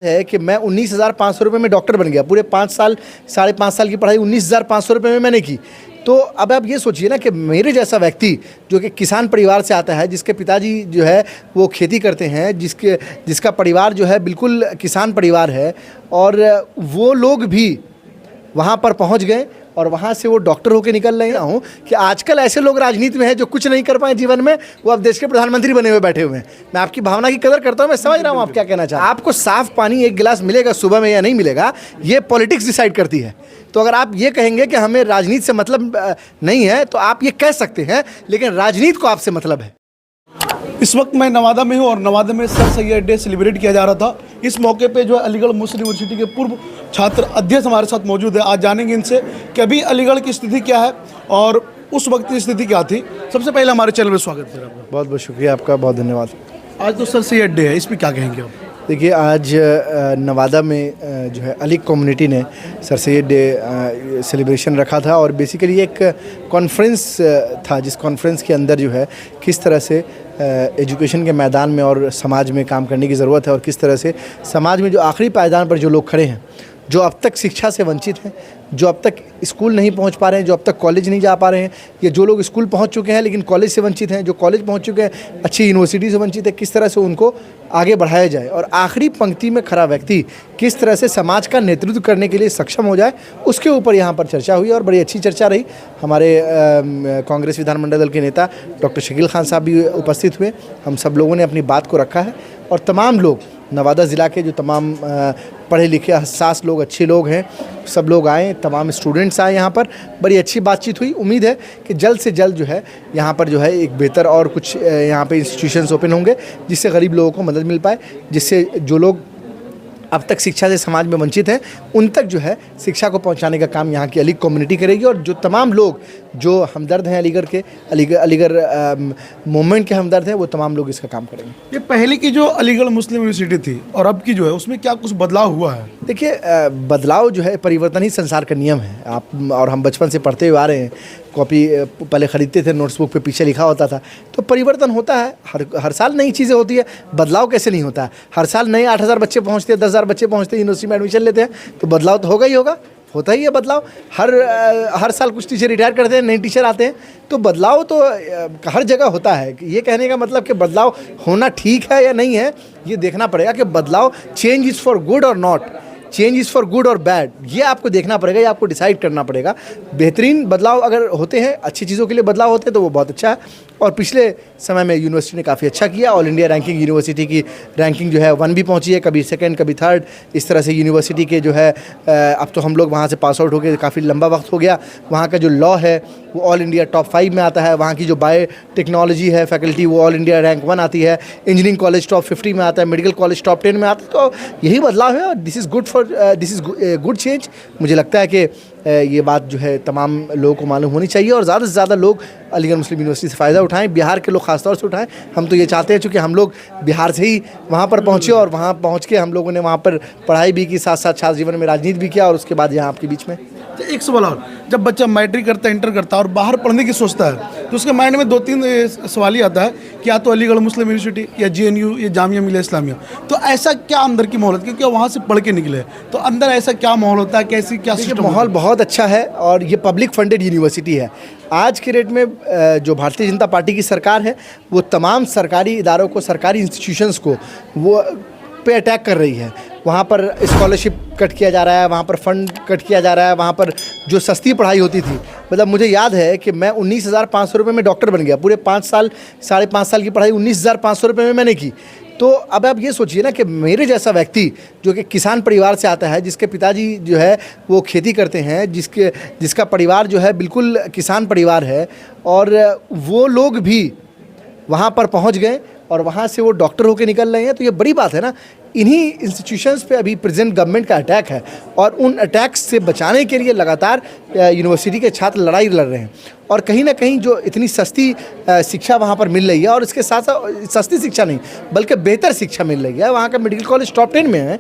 है कि मैं 19,500 रुपये में डॉक्टर बन गया। पूरे 5 साल 5.5 साल की पढ़ाई 19,500 रुपये में मैंने की। तो अब आप ये सोचिए ना कि मेरे जैसा व्यक्ति जो कि किसान परिवार से आता है, जिसके पिताजी जो है वो खेती करते हैं, जिसका परिवार जो है बिल्कुल किसान परिवार है, और वो लोग भी वहाँ पर पहुँच गए और वहाँ से वो डॉक्टर होकर निकल रहे हूँ कि आजकल ऐसे लोग राजनीति में हैं जो कुछ नहीं कर पाए जीवन में, वो अब देश के प्रधानमंत्री बने हुए बैठे हुए हैं। मैं आपकी भावना की कदर करता हूँ, मैं समझ रहा हूँ आप क्या कहना चाहते हैं। आपको साफ पानी एक गिलास मिलेगा सुबह में या नहीं मिलेगा, ये पॉलिटिक्स डिसाइड करती है। तो अगर आप ये कहेंगे कि हमें राजनीति से मतलब नहीं है तो आप ये कह सकते हैं, लेकिन राजनीति को आपसे मतलब है। इस वक्त मैं नवादा में हूँ और नवादा में सर सैयद डे सेलिब्रेट किया जा रहा था। इस मौके पे जो है अलीगढ़ मुस्लिम यूनिवर्सिटी के पूर्व छात्र अध्यक्ष हमारे साथ मौजूद है। आज जानेंगे इनसे कि अभी अलीगढ़ की स्थिति क्या है और उस वक्त की स्थिति क्या थी। सबसे पहले हमारे चैनल में स्वागत है आपका। बहुत बहुत शुक्रिया आपका, बहुत धन्यवाद। आज तो सर सैयद डे है, इस पर क्या कहेंगे आप? देखिए, आज नवादा में जो है अलीग कम्युनिटी ने सर सैयद डे सेलिब्रेशन रखा था और बेसिकली एक कॉन्फ्रेंस था, जिस कॉन्फ्रेंस के अंदर जो है किस तरह से एजुकेशन के मैदान में और समाज में काम करने की ज़रूरत है और किस तरह से समाज में जो आखिरी पायदान पर जो लोग खड़े हैं, जो अब तक शिक्षा से वंचित हैं, जो अब तक स्कूल नहीं पहुंच पा रहे हैं, जो अब तक कॉलेज नहीं जा पा रहे हैं, या जो लोग स्कूल पहुंच चुके हैं लेकिन कॉलेज से वंचित हैं, जो कॉलेज पहुंच चुके हैं अच्छी यूनिवर्सिटी से वंचित है, किस तरह से उनको आगे बढ़ाया जाए और आखिरी पंक्ति में खड़ा व्यक्ति किस तरह से समाज का नेतृत्व करने के लिए सक्षम हो जाए, उसके ऊपर यहाँ पर चर्चा हुई और बड़ी अच्छी चर्चा रही। हमारे कांग्रेस विधानमंडल दल के नेता डॉक्टर शकील खान साहब भी उपस्थित हुए। हम सब लोगों ने अपनी बात को रखा है और तमाम लोग, नवादा ज़िला के जो तमाम पढ़े लिखे हसास लोग, अच्छे लोग हैं, सब लोग आए, तमाम स्टूडेंट्स आए यहाँ पर। बड़ी अच्छी बातचीत हुई। उम्मीद है कि जल्द से जल्द जो है यहाँ पर जो है एक बेहतर और कुछ यहाँ पे इंस्टीट्यूशंस ओपन होंगे, जिससे गरीब लोगों को मदद मिल पाए, जिससे जो लोग अब तक शिक्षा से समाज में वंचित हैं उन तक जो है शिक्षा को पहुंचाने का काम यहाँ की अलीग कम्युनिटी करेगी। और जो तमाम लोग जो हमदर्द हैं अलीगढ़ के, अलीगढ़ मूवमेंट के हमदर्द हैं, वो तमाम लोग इसका काम करेंगे। ये पहले की जो अलीगढ़ मुस्लिम यूनिवर्सिटी थी और अब की जो है, उसमें क्या कुछ बदलाव हुआ है? देखिए, बदलाव जो है, परिवर्तन ही संसार का नियम है। आप और हम बचपन से पढ़ते हुए आ रहे हैं, कॉपी पहले ख़रीदते थे, नोट्सबुक पे पीछे लिखा होता था। तो परिवर्तन होता है, हर साल नई चीज़ें होती है। बदलाव कैसे नहीं होता है? हर साल नए 8,000 बच्चे पहुँचते हैं, 10,000 बच्चे पहुँचते हैं, यूनिवर्सिटी में एडमिशन लेते हैं, तो बदलाव तो होगा ही होगा, होता ही है बदलाव। हर साल कुछ टीचर रिटायर करते हैं, नए टीचर आते हैं, तो बदलाव तो हर जगह होता है। ये कहने का मतलब कि बदलाव होना ठीक है या नहीं है, ये देखना पड़ेगा कि बदलाव चेंज इज़ फॉर गुड और not, change is for good और बैड, ये आपको देखना पड़ेगा, ये आपको डिसाइड करना पड़ेगा। बेहतरीन बदलाव अगर होते हैं, अच्छी चीज़ों के लिए बदलाव होते हैं, तो वो बहुत अच्छा है। और पिछले समय में यूनिवर्सिटी ने काफ़ी अच्छा किया। ऑल इंडिया रैंकिंग, यूनिवर्सिटी की रैंकिंग जो है 1 भी पहुंची है, कभी 2nd कभी 3rd। इस तरह से यूनिवर्सिटी के जो है अब तो हम लोग वहाँ से पास आउट हो गए, काफ़ी लंबा वक्त हो गया। वहाँ का जो लॉ है वो ऑल इंडिया टॉप 5 में आता है। वहाँ की जो बायोटेक्नोलॉजी है फैकल्टी, वो ऑल इंडिया रैंक 1 आती है। इंजीनियरिंग कॉलेज टॉप 50 में आता है, मेडिकल कॉलेज टॉप 10 में आता है। तो यही बदलाव है और दिस इज़ गुड चेंज। मुझे लगता है कि ये बात जो है तमाम लोगों को मालूम होनी चाहिए और ज़्यादा से ज़्यादा लोग अलीगढ़ मुस्लिम यूनिवर्सिटी से फ़ायदा उठाएं, बिहार के लोग ख़ासतौर से उठाएं। हम तो ये चाहते हैं, चूँकि हम लोग बिहार से ही वहाँ पर पहुँचे और वहाँ पहुँच के हम लोगों ने वहाँ पर पढ़ाई भी की, साथ साथ छात्र जीवन में राजनीति भी किया और उसके बाद यहाँ आपके बीच में। एक सवाल और, जब बच्चा मैट्रिक करता है, इंटर करता है और बाहर पढ़ने की सोचता है, तो उसके माइंड में 2-3 सवाल ही आता है कि या तो अलीगढ़ मुस्लिम यूनिवर्सिटी या JNU या जामिया मिलिया इस्लामिया। तो ऐसा क्या अंदर की माहौल है, क्योंकि वहाँ से पढ़ के निकले, तो अंदर ऐसा क्या माहौल होता है, कैसी क्या सिस्टम? माहौल बहुत अच्छा है और ये पब्लिक फंडेड यूनिवर्सिटी है। आज के डेट में जो भारतीय जनता पार्टी की सरकार है, वो तमाम सरकारी इदारों को, सरकारी इंस्टीट्यूशंस को वो पे अटैक कर रही है। वहाँ पर स्कॉलरशिप कट किया जा रहा है, वहाँ पर फंड कट किया जा रहा है, वहाँ पर जो सस्ती पढ़ाई होती थी, मतलब मुझे याद है कि मैं 19,500 रुपये में डॉक्टर बन गया। पूरे 5 साल 5.5 साल की पढ़ाई 19,500 रुपये में मैंने की। तो अब आप ये सोचिए ना कि मेरे जैसा व्यक्ति जो कि किसान परिवार से आता है, जिसके पिताजी जो है वो खेती करते हैं, जिसका परिवार जो है बिल्कुल किसान परिवार है, और वो लोग भी वहाँ पर पहुँच गए और वहाँ से वो डॉक्टर होकर निकल रहे हैं, तो ये बड़ी बात है ना। इन्हीं इंस्टीट्यूशंस पे अभी प्रेजेंट गवर्नमेंट का अटैक है और उन अटैक्स से बचाने के लिए लगातार यूनिवर्सिटी के छात्र लड़ाई लड़ रहे हैं। और कहीं ना कहीं जो इतनी सस्ती शिक्षा वहाँ पर मिल रही है, और इसके साथ साथ सस्ती शिक्षा नहीं बल्कि बेहतर शिक्षा मिल रही है। वहाँ का मेडिकल कॉलेज टॉप 10 में है,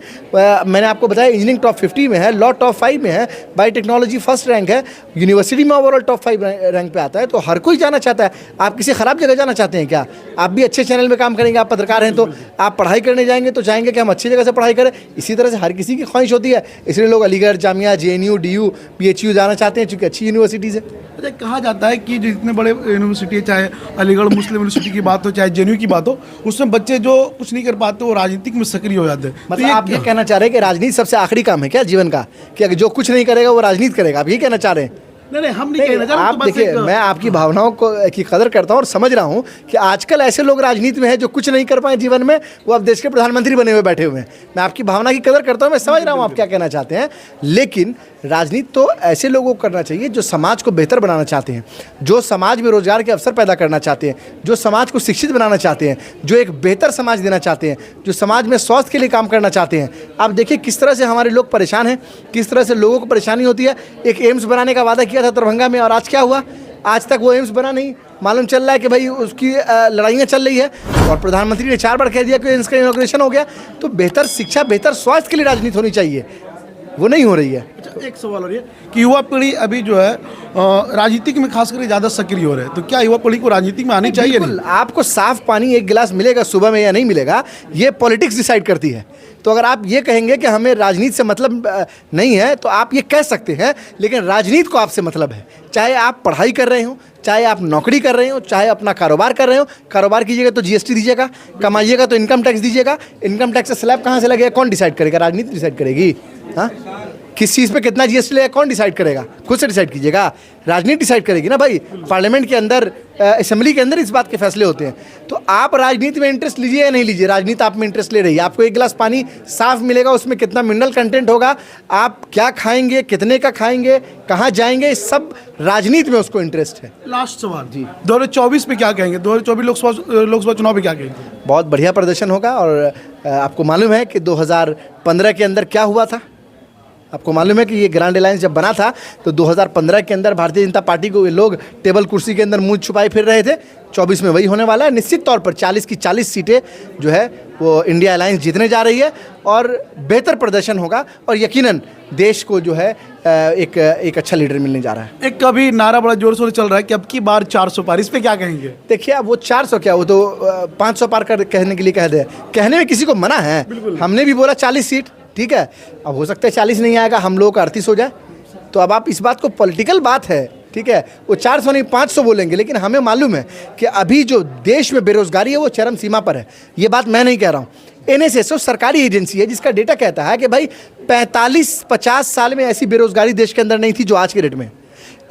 मैंने आपको बताया, इंजीनियरिंग टॉप 50 में है, लॉ टॉप 5 में है, बायोटेक्नोलॉजी फर्स्ट रैंक है, यूनिवर्सिटी में ओवरऑल टॉप 5 रैंक पे आता है। तो हर कोई जाना चाहता है। आप किसी ख़राब जगह जाना चाहते हैं क्या? आप भी अच्छे चैनल में काम करेंगे, आप पत्रकार हैं, तो आप पढ़ाई करने जाएंगे तो चाहेंगे कि कि हम अच्छी जगह से पढ़ाई करें। इसी तरह से हर किसी की ख्वाहिश होती है, इसलिए लोग Aligarh, Jamia, JNU, DU, PHU जाना चाहते हैं, चूँकि अच्छी यूनिवर्सिटीज़ है। अच्छा, कहा जाता है कि जितने बड़े यूनिवर्सिटी है, चाहे अलीगढ़ मुस्लिम यूनिवर्सिटी की बात हो, चाहे JNU की बात हो, उसमें बच्चे जो कुछ नहीं कर पाते वो राजनीतिक में सक्रिय हो जाते हैं। मतलब आप ये कहना चाह रहे हैं कि राजनीति सबसे आखिरी काम है क्या जीवन का, कि अगर जो कुछ नहीं करेगा वो राजनीति करेगा, आप ये कहना चाह रहे हैं? नहीं, हम नहीं कहना चाह रहे। आप देखिए, मैं आपकी भावनाओं की कदर करता हूँ और समझ रहा हूँ कि आजकल ऐसे लोग राजनीति में हैं जो कुछ नहीं कर पाए जीवन में, वो अब देश के प्रधानमंत्री बने हुए बैठे हुए हैं। मैं आपकी भावना की कदर करता हूँ, मैं समझ रहा हूँ आप क्या कहना चाहते हैं, लेकिन राजनीति तो ऐसे लोगों को करना चाहिए जो समाज को बेहतर बनाना चाहते हैं, जो समाज में रोजगार के अवसर पैदा करना चाहते हैं, जो समाज को शिक्षित बनाना चाहते हैं, जो एक बेहतर समाज देना चाहते हैं, जो समाज में स्वास्थ्य के लिए काम करना चाहते हैं। आप देखिए किस तरह से हमारे लोग परेशान हैं, किस तरह से लोगों को परेशानी होती है। एक एम्स बनाने का वादा किया था दरभंगा में, और आज क्या हुआ? आज तक वो एम्स बना नहीं। मालूम चल रहा है कि भाई उसकी लड़ाइयाँ चल रही है, और प्रधानमंत्री ने 4 बार कह दिया कि एम्स का इनॉग्रेशन हो गया। तो बेहतर शिक्षा, बेहतर स्वास्थ्य के लिए राजनीति होनी चाहिए, वो नहीं हो रही है। अच्छा, एक सवाल और ये कि युवा पीढ़ी अभी जो है राजनीतिक में खास करके ज़्यादा सक्रिय हो रहे हैं, तो क्या युवा पीढ़ी को राजनीति में आनी चाहिए? बिल्कुल, आपको साफ पानी 1 गिलास मिलेगा सुबह में या नहीं मिलेगा, ये पॉलिटिक्स डिसाइड करती है। तो अगर आप ये कहेंगे कि हमें राजनीति से मतलब नहीं है, तो आप ये कह सकते हैं, लेकिन राजनीति को आपसे मतलब है। चाहे आप पढ़ाई कर रहे हो, चाहे आप नौकरी कर रहे हो, चाहे अपना कारोबार कर रहे हो। कारोबार कीजिएगा तो GST दीजिएगा, कमाइएगा तो इनकम टैक्स दीजिएगा। इनकम टैक्स का स्लैब कहाँ से लगेगा, कौन डिसाइड करेगा? राजनीति डिसाइड करेगी। हाँ, किस चीज़ पे कितना GST लगेगा कौन डिसाइड करेगा? खुद से डिसाइड कीजिएगा, राजनीति डिसाइड करेगी ना भाई। पार्लियामेंट के अंदर, असेंबली के अंदर इस बात के फैसले होते हैं। तो आप राजनीति में इंटरेस्ट लीजिए या नहीं लीजिए, राजनीति आप में इंटरेस्ट ले रही है। आपको 1 गिलास पानी साफ मिलेगा, उसमें कितना मिनरल कंटेंट होगा, आप क्या खाएंगे, कितने का खाएंगे, कहाँ जाएंगे, सब राजनीति में उसको इंटरेस्ट है। लास्ट सवाल जी, 2024 में क्या कहेंगे? 2024 लोकसभा चुनाव में क्या कहेंगे? बहुत बढ़िया प्रदर्शन होगा। और आपको मालूम है कि 2015 के अंदर क्या हुआ था? आपको मालूम है कि ये ग्रैंड अलायंस जब बना था तो 2015 के अंदर भारतीय जनता पार्टी को ये लोग टेबल कुर्सी के अंदर मुंह छुपाए फिर रहे थे। 24 में वही होने वाला है। निश्चित तौर पर 40 की 40 सीटें जो है वो इंडिया अलायंस जीतने जा रही है, और बेहतर प्रदर्शन होगा, और यकीनन देश को जो है एक अच्छा लीडर मिलने जा रहा है। एक कभी नारा बड़ा जोर शोर चल रहा है कि अब की बार 400 पार, इस पे क्या कहेंगे? देखिए, अब वो 400 क्या, वो तो 500 पार कर कहने के लिए कह दे, कहने में किसी को मना है। हमने भी बोला 40 सीट, ठीक है। अब हो सकता है 40 नहीं आएगा, हम लोग का 38 हो जाए। तो अब आप इस बात को, पॉलिटिकल बात है, ठीक है, वो 400 नहीं 500 बोलेंगे, लेकिन हमें मालूम है कि अभी जो देश में बेरोजगारी है वो चरम सीमा पर है। ये बात मैं नहीं कह रहा हूँ। NSSO सरकारी एजेंसी है जिसका डेटा कहता है कि भाई 45-50 साल में ऐसी बेरोजगारी देश के अंदर नहीं थी जो आज के डेट में।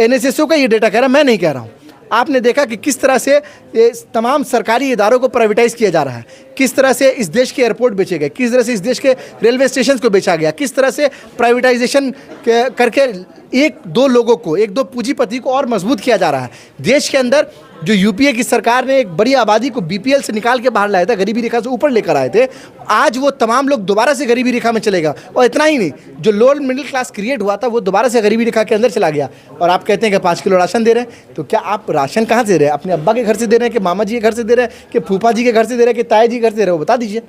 NSSO का ये डेटा कह रहा है, मैं नहीं कह रहा हूँ। आपने देखा कि किस तरह से ये तमाम सरकारी इदारों को प्राइवेटाइज किया जा रहा है, किस तरह से इस देश के एयरपोर्ट बेचे गए, किस तरह से इस देश के रेलवे स्टेशन को बेचा गया, किस तरह से प्राइवेटाइजेशन करके 1-2 लोगों को, 1-2 पूंजीपति को और मजबूत किया जा रहा है। देश के अंदर जो UPA की सरकार ने एक बड़ी आबादी को BPL से निकाल के बाहर लाया था, गरीबी रेखा से ऊपर लेकर आए थे, आज वो तमाम लोग दोबारा से गरीबी रेखा में चलेगा। और इतना ही नहीं, जो लोअर मिडिल क्लास क्रिएट हुआ था वो दोबारा से गरीबी रेखा के अंदर चला गया। और आप कहते हैं कि 5 किलो राशन दे रहे हैं, तो क्या आप राशन कहाँ से दे रहे हैं? अपने अब्बा के घर से दे रहे हैं, कि मामा जी के घर से दे रहे हैं, कि फूफा जी के घर से दे रहे हैं, कि ताया जी के घर से दे रहे हैं? वो बता दीजिए।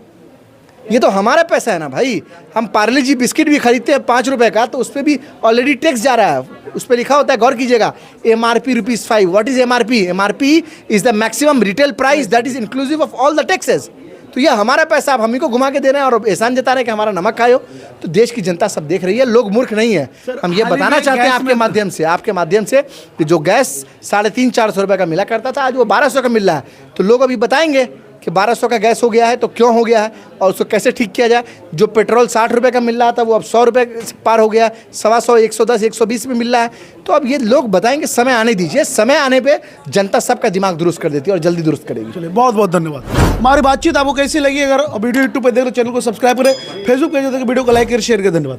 ये तो हमारा पैसा है ना भाई। हम पार्ले जी बिस्किट भी खरीदते हैं 5 रुपए का, तो उस पर भी ऑलरेडी टैक्स जा रहा है। उस पर लिखा होता है, गौर कीजिएगा, MRP ₹5। What is MRP? MRP is the maximum retail price that is inclusive of all the taxes. तो ये हमारा पैसा आप हम ही को घुमा के दे रहे हैं और एहसान जता रहे हैं कि हमारा नमक खाओ। तो देश की जनता सब देख रही है, लोग मूर्ख नहीं है। हम ये बताना चाहते हैं आपके माध्यम से कि जो गैस 350-400 रुपये का मिला करता था, आज वो 1200 का मिल रहा है। तो लोग अभी बताएंगे कि 1200 का गैस हो गया है तो क्यों हो गया है और उसको कैसे ठीक किया जाए। जो पेट्रोल 60 रुपये का मिल रहा था वो अब 100 रुपये पार हो गया, 125, 110, 120 में मिल रहा है। तो अब ये लोग बताएंगे, समय आने दीजिए। समय आने पे जनता सबका दिमाग दुरुस्त कर देती है और जल्दी दुरुस्त करेगी। चलिए, बहुत बहुत धन्यवाद। हमारी बातचीत आपको कैसी लगी? अगर वीडियो यूट्यूब पर देख तो चैनल को सब्सक्राइब करें, फेसबुक पेज पर वीडियो को लाइक करें, शेयर करें। धन्यवाद।